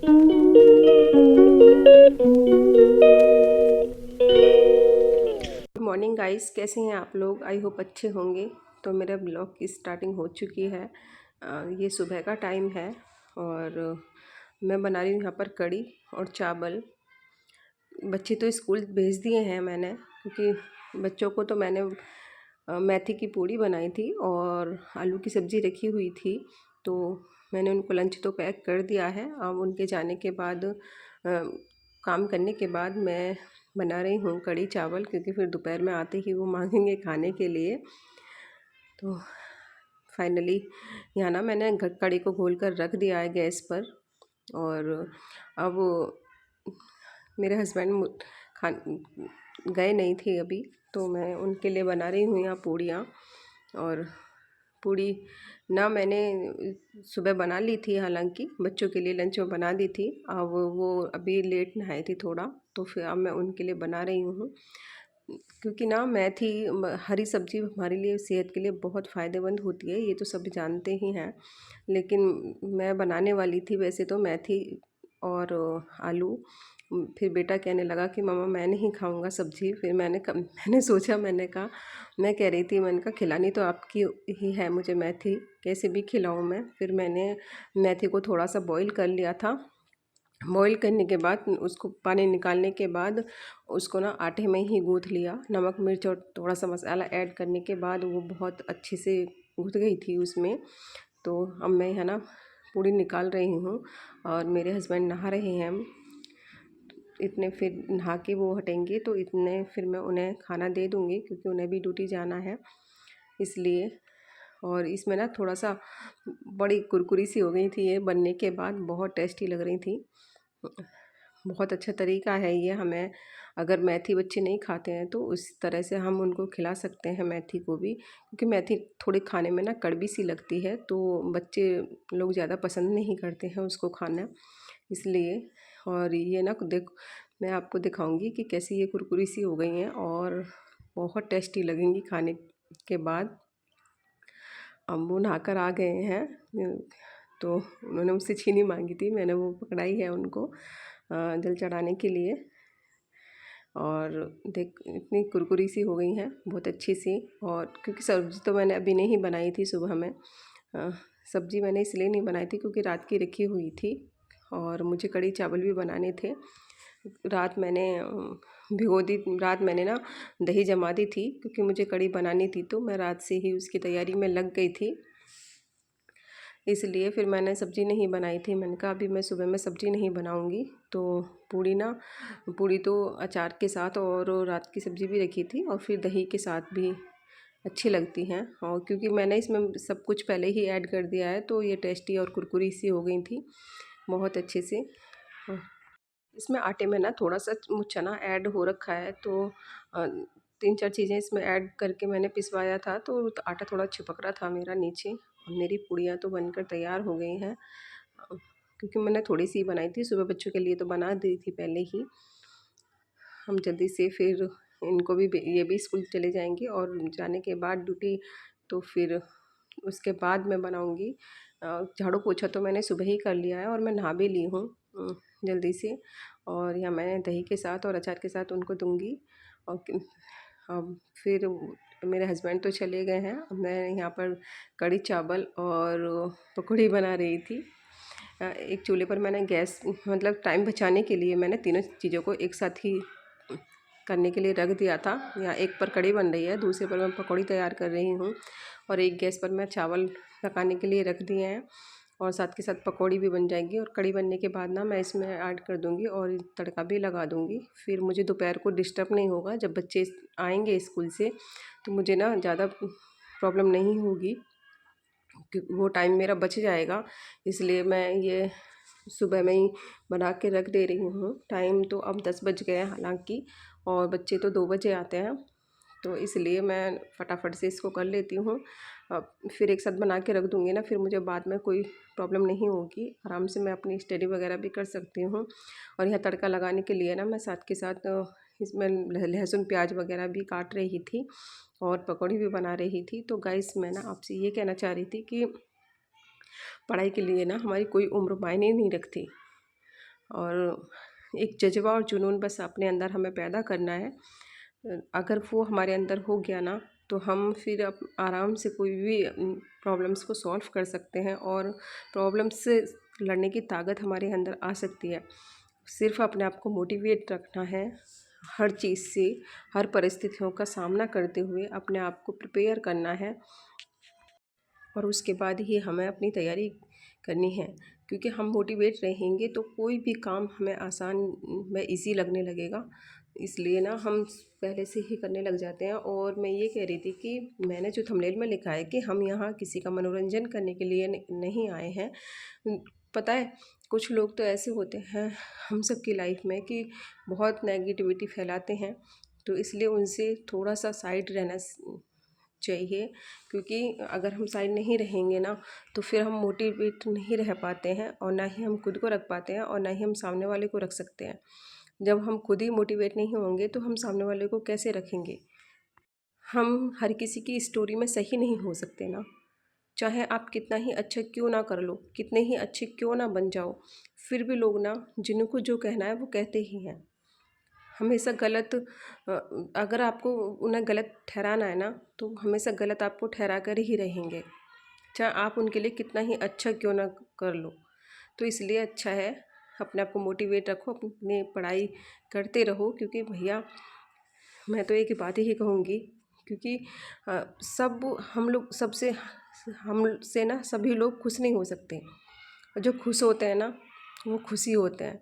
Good morning guys, कैसे हैं आप लोग? आई होप अच्छे होंगे। तो मेरा ब्लॉग की स्टार्टिंग हो चुकी है। ये सुबह का टाइम है और मैं बना रही हूँ यहाँ पर कड़ी और चावल। बच्चे तो स्कूल भेज दिए हैं मैंने, क्योंकि बच्चों को तो मैंने मेथी की पूड़ी बनाई थी और आलू की सब्ज़ी रखी हुई थी। तो मैंने उनको लंच तो पैक कर दिया है। अब उनके जाने के बाद काम करने के बाद मैं बना रही हूँ कड़ी चावल, क्योंकि फिर दोपहर में आते ही वो मांगेंगे खाने के लिए। तो फाइनली यहाँ ना मैंने कड़ी को घोल कर रख दिया है गैस पर। और अब मेरे हस्बैंड खान गए नहीं थे अभी, तो मैं उनके लिए बना रही हूँ यहाँ पूड़ियाँ। और पूड़ी ना मैंने सुबह बना ली थी, हालांकि बच्चों के लिए लंच में बना दी थी। अब वो अभी लेट नहाई थी थोड़ा, तो फिर अब मैं उनके लिए बना रही हूँ। क्योंकि ना मेथी हरी सब्जी हमारे लिए सेहत के लिए बहुत फ़ायदेमंद होती है, ये तो सब जानते ही हैं। लेकिन मैं बनाने वाली थी वैसे तो मेथी और आलू। फिर बेटा कहने लगा कि मम्मा मैं नहीं खाऊंगा सब्जी। फिर मैंने सोचा, मैंने कहा, मैं कह रही थी, मैंने कहा खिलानी तो आपकी ही है मुझे मेथी, कैसे भी खिलाऊं मैं। फिर मैंने मेथी को थोड़ा सा बॉईल कर लिया था। बॉईल करने के बाद उसको पानी निकालने के बाद उसको ना आटे में ही गूँथ लिया। नमक मिर्च और थोड़ा सा मसाला ऐड करने के बाद वो बहुत अच्छे से गूँथ गई थी उसमें। तो अब मैं है ना पूड़ी निकाल रही हूँ और मेरे हस्बैंड नहा रहे हैं। इतने फिर नहा के वो हटेंगे तो इतने फिर मैं उन्हें खाना दे दूँगी, क्योंकि उन्हें भी ड्यूटी जाना है इसलिए। और इसमें ना थोड़ा सा बड़ी कुरकुरी सी हो गई थी ये बनने के बाद, बहुत टेस्टी लग रही थी। बहुत अच्छा तरीका है ये। हमें अगर मेथी बच्चे नहीं खाते हैं तो उस तरह से हम उनको खिला सकते हैं मेथी को भी, क्योंकि मेथी थोड़ी खाने में ना कड़वी सी लगती है, तो बच्चे लोग ज़्यादा पसंद नहीं करते हैं उसको खाना, इसलिए। और ये ना देखो, मैं आपको दिखाऊंगी कि कैसी ये कुरकुरी सी हो गई हैं और बहुत टेस्टी लगेंगी खाने के बाद। अब वो नहाकर आ गए हैं, तो उन्होंने मुझसे छीनी मांगी थी, मैंने वो पकड़ाई है उनको जल चढ़ाने के लिए। और देख इतनी कुरकुरी सी हो गई हैं, बहुत अच्छी सी। और क्योंकि सब्ज़ी तो मैंने अभी नहीं बनाई थी सुबह में, सब्ज़ी मैंने इसलिए नहीं बनाई थी क्योंकि रात की रखी हुई थी और मुझे कड़ी चावल भी बनाने थे। रात मैंने भिगो दी, रात मैंने ना दही जमा दी थी, क्योंकि मुझे कड़ी बनानी थी, तो मैं रात से ही उसकी तैयारी में लग गई थी। इसलिए फिर मैंने सब्ज़ी नहीं बनाई थी। मैंने कहा अभी मैं सुबह में सब्ज़ी नहीं बनाऊंगी। तो पूड़ी तो अचार के साथ और रात की सब्ज़ी भी रखी थी और फिर दही के साथ भी अच्छी लगती हैं। और क्योंकि मैंने इसमें सब कुछ पहले ही ऐड कर दिया है, तो ये टेस्टी और कुरकुरी सी हो गई थी बहुत अच्छे से। इसमें आटे में ना थोड़ा सा चना ऐड हो रखा है, तो 3-4 चीज़ें इसमें ऐड करके मैंने पिसवाया था, तो आटा थोड़ा चिपक रहा था मेरा नीचे। और मेरी पूड़ियाँ तो बनकर तैयार हो गई हैं, क्योंकि मैंने थोड़ी सी बनाई थी सुबह, बच्चों के लिए तो बना दी थी पहले ही। हम जल्दी से फिर इनको भी, ये भी स्कूल चले जाएंगे और जाने के बाद ड्यूटी, तो फिर उसके बाद मैं बनाऊंगी। झाड़ू पोछा तो मैंने सुबह ही कर लिया है और मैं नहा भी ली हूँ जल्दी से। और यहाँ मैं दही के साथ और अचार के साथ उनको दूंगी। और अब फिर मेरे हस्बैंड तो चले गए हैं, अब मैं यहाँ पर कड़ी चावल और पकौड़ी बना रही थी। एक चूल्हे पर मैंने गैस, मतलब टाइम बचाने के लिए मैंने तीनों चीज़ों को एक साथ ही करने के लिए रख दिया था। यहाँ एक पर कड़ी बन रही है, दूसरे पर मैं पकौड़ी तैयार कर रही हूँ, और एक गैस पर मैं चावल पकाने के लिए रख दिए हैं, और साथ के साथ पकौड़ी भी बन जाएगी। और कड़ी बनने के बाद ना मैं इसमें ऐड कर दूँगी और तड़का भी लगा दूँगी। फिर मुझे दोपहर को डिस्टर्ब नहीं होगा, जब बच्चे आएंगे स्कूल से तो मुझे ना ज़्यादा प्रॉब्लम नहीं होगी, क्योंकि वो टाइम मेरा बच जाएगा। इसलिए मैं ये सुबह में ही बना के रख दे रही हूँ। टाइम तो अब 10 बज गए हैं हालांकि, और बच्चे तो 2 बजे आते हैं, तो इसलिए मैं फटाफट से इसको कर लेती हूँ। अब फिर एक साथ बना के रख दूँगी ना, फिर मुझे बाद में कोई प्रॉब्लम नहीं होगी, आराम से मैं अपनी स्टडी वगैरह भी कर सकती हूँ। और यहाँ तड़का लगाने के लिए ना मैं साथ के साथ इसमें लहसुन प्याज वगैरह भी काट रही थी और पकौड़ी भी बना रही थी। तो गाइस, मैं ना आपसे ये कहना चाह रही थी कि पढ़ाई के लिए ना हमारी कोई उम्र मायने नहीं रखती। और एक जज़्बा और जुनून बस अपने अंदर हमें पैदा करना है। अगर वो हमारे अंदर हो गया ना, तो हम फिर अब आराम से कोई भी प्रॉब्लम्स को सॉल्व कर सकते हैं और प्रॉब्लम्स से लड़ने की ताकत हमारे अंदर आ सकती है। सिर्फ अपने आप को मोटिवेट रखना है, हर चीज़ से, हर परिस्थितियों का सामना करते हुए अपने आप को प्रिपेयर करना है और उसके बाद ही हमें अपनी तैयारी करनी है। क्योंकि हम मोटिवेट रहेंगे तो कोई भी काम हमें आसान व ईज़ी लगने लगेगा। इसलिए ना हम पहले से ही करने लग जाते हैं। और मैं ये कह रही थी कि मैंने जो थंबनेल में लिखा है कि हम यहाँ किसी का मनोरंजन करने के लिए नहीं आए हैं। पता है, कुछ लोग तो ऐसे होते हैं हम सब की लाइफ में कि बहुत नेगेटिविटी फैलाते हैं, तो इसलिए उनसे थोड़ा सा साइड रहना चाहिए। क्योंकि अगर हम साइड नहीं रहेंगे ना, तो फिर हम मोटिवेट नहीं रह पाते हैं और ना ही हम खुद को रख पाते हैं और ना ही हम सामने वाले को रख सकते हैं। जब हम खुद ही मोटिवेट नहीं होंगे तो हम सामने वाले को कैसे रखेंगे। हम हर किसी की स्टोरी में सही नहीं हो सकते ना, चाहे आप कितना ही अच्छा क्यों ना कर लो, कितने ही अच्छे क्यों ना बन जाओ, फिर भी लोग ना जिनको जो कहना है वो कहते ही हैं। हमेशा गलत अगर आपको उन्हें गलत ठहराना है ना, तो हमेशा गलत आपको ठहरा कर ही रहेंगे, चाहे आप उनके लिए कितना ही अच्छा क्यों ना कर लो। तो इसलिए अच्छा है अपने आप को मोटिवेट रखो, अपनी पढ़ाई करते रहो। क्योंकि भैया मैं तो एक ही बात ही कहूँगी, क्योंकि सब हम लोग सबसे हमसे ना सभी लोग खुश नहीं हो सकते, और जो खुश होते हैं ना वो खुशी होते हैं।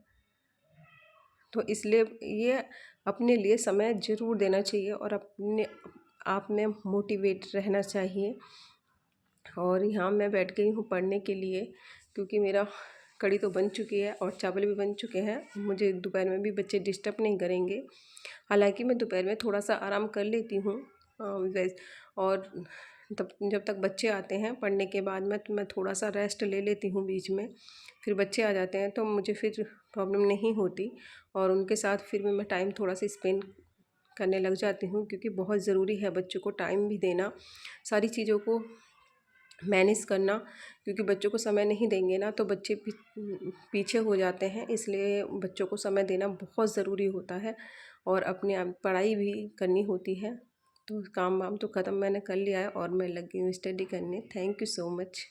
तो इसलिए ये अपने लिए समय ज़रूर देना चाहिए और अपने आप में मोटिवेट रहना चाहिए। और यहाँ मैं बैठ गई हूँ पढ़ने के लिए, क्योंकि मेरा कढ़ी तो बन चुकी है और चावल भी बन चुके हैं। मुझे दोपहर में भी बच्चे डिस्टर्ब नहीं करेंगे। हालांकि मैं दोपहर में थोड़ा सा आराम कर लेती हूँ और तब जब तक बच्चे आते हैं पढ़ने के बाद में, तो मैं थोड़ा सा रेस्ट ले लेती हूँ बीच में। फिर बच्चे आ जाते हैं तो मुझे फिर प्रॉब्लम नहीं होती और उनके साथ फिर मैं टाइम थोड़ा सा स्पेंड करने लग जाती हूँ। क्योंकि बहुत ज़रूरी है बच्चों को टाइम भी देना, सारी चीज़ों को मैनेज करना। क्योंकि बच्चों को समय नहीं देंगे ना तो बच्चे पीछे हो जाते हैं। इसलिए बच्चों को समय देना बहुत ज़रूरी होता है और अपने आप पढ़ाई भी करनी होती है। तो काम वाम तो ख़त्म मैंने कर लिया है और मैं लगी हूँ स्टडी करने। Thank you so much.